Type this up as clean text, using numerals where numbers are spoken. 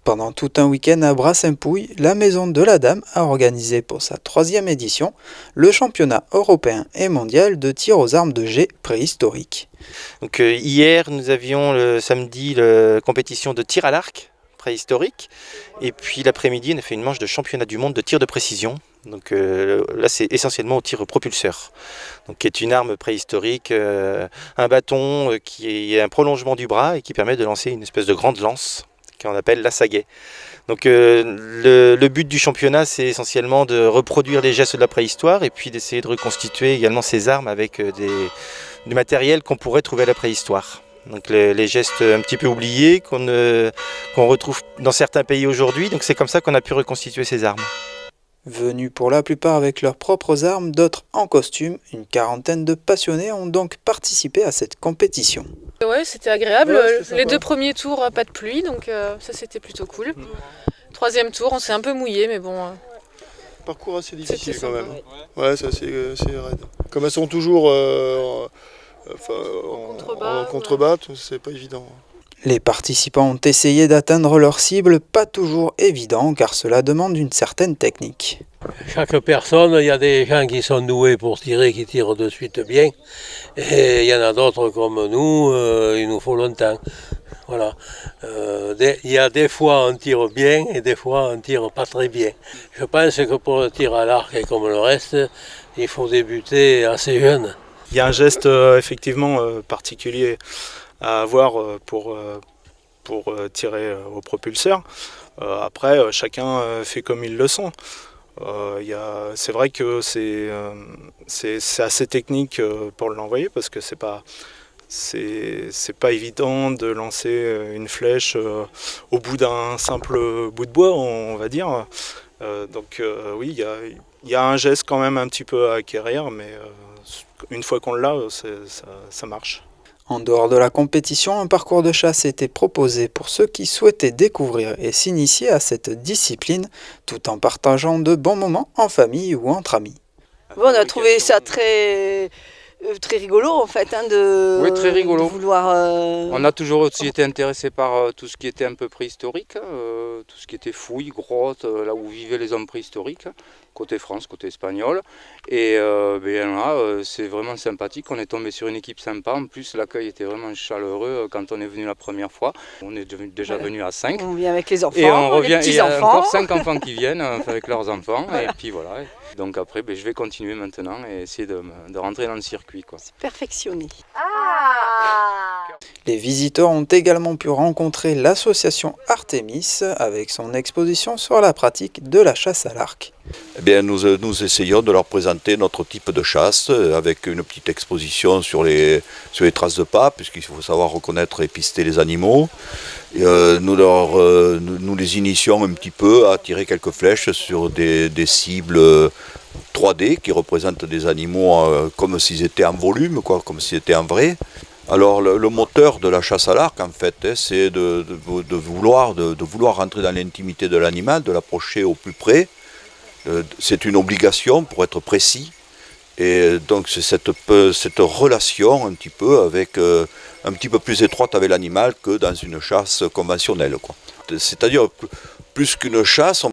Pendant tout un week-end à Brassampouille, la Maison de la Dame a organisé pour sa 3e édition le championnat européen et mondial de tir aux armes de jet préhistoriques. Donc, hier, nous avions le samedi la compétition de tir à l'arc préhistorique. Et puis l'après-midi, on a fait une manche de championnat du monde de tir de précision. Donc là, c'est essentiellement au tir propulseur, donc qui est une arme préhistorique, un bâton qui est un prolongement du bras et qui permet de lancer une espèce de grande lance qu'on appelle l'assaguet. Donc le but du championnat, c'est essentiellement de reproduire les gestes de la préhistoire et puis d'essayer de reconstituer également ces armes avec du matériel qu'on pourrait trouver à la préhistoire. Donc les gestes un petit peu oubliés qu'on retrouve dans certains pays aujourd'hui. Donc c'est comme ça qu'on a pu reconstituer ces armes. Venus pour la plupart avec leurs propres armes, d'autres en costume, une quarantaine de passionnés ont donc participé à cette compétition. Ouais, c'était agréable. Ouais, les 2 premiers tours, pas de pluie, donc ça c'était plutôt cool. 3e tour, on s'est un peu mouillé, mais bon. Parcours assez difficile C'était quand sympa. même. Ouais, c'est assez raide. Comme elles sont toujours en contrebas, c'est pas évident. Les participants ont essayé d'atteindre leur cible, pas toujours évident car cela demande une certaine technique. Chaque personne, il y a des gens qui sont doués pour tirer, qui tirent de suite bien, et il y en a d'autres comme nous, il nous faut longtemps. Voilà. Il y a des fois on tire bien et des fois on tire pas très bien. Je pense que pour le tir à l'arc et comme le reste, il faut débuter assez jeune. Il y a un geste effectivement particulier à avoir pour tirer au propulseur. Après, chacun fait comme il le sent. C'est vrai que c'est assez technique pour l'envoyer parce que c'est pas évident de lancer une flèche au bout d'un simple bout de bois, on va dire. Oui, il y a un geste quand même un petit peu à acquérir, mais une fois qu'on l'a, ça marche. En dehors de la compétition, un parcours de chasse était proposé pour ceux qui souhaitaient découvrir et s'initier à cette discipline, tout en partageant de bons moments en famille ou entre amis. Bon, on a trouvé ça très rigolo en fait, Oui, très rigolo. de vouloir... On a toujours aussi été intéressé par tout ce qui était un peu préhistorique, tout ce qui était fouilles, grottes, là où vivaient les hommes préhistoriques, côté France, côté espagnol. Et là, c'est vraiment sympathique, on est tombé sur une équipe sympa, en plus l'accueil était vraiment chaleureux quand on est venu la première fois. On est déjà venu à 5. On vient avec les enfants, et on revient, les petits-enfants. Il y a encore 5 enfants qui viennent avec leurs enfants, et puis voilà. Donc après, je vais continuer maintenant et essayer de rentrer dans le circuit, quoi. C'est perfectionné. Les visiteurs ont également pu rencontrer l'association Artemis avec son exposition sur la pratique de la chasse à l'arc. Eh bien, nous essayons de leur présenter notre type de chasse avec une petite exposition sur les traces de pas, puisqu'il faut savoir reconnaître et pister les animaux. Et, nous les initions un petit peu à tirer quelques flèches sur des cibles 3D qui représentent des animaux comme s'ils étaient en volume, quoi, comme s'ils étaient en vrai. Alors le moteur de la chasse à l'arc, en fait, c'est de vouloir rentrer dans l'intimité de l'animal, de l'approcher au plus près. C'est une obligation pour être précis. Et donc c'est cette relation un petit peu un petit peu plus étroite avec l'animal que dans une chasse conventionnelle, quoi. C'est-à-dire plus qu'une chasse,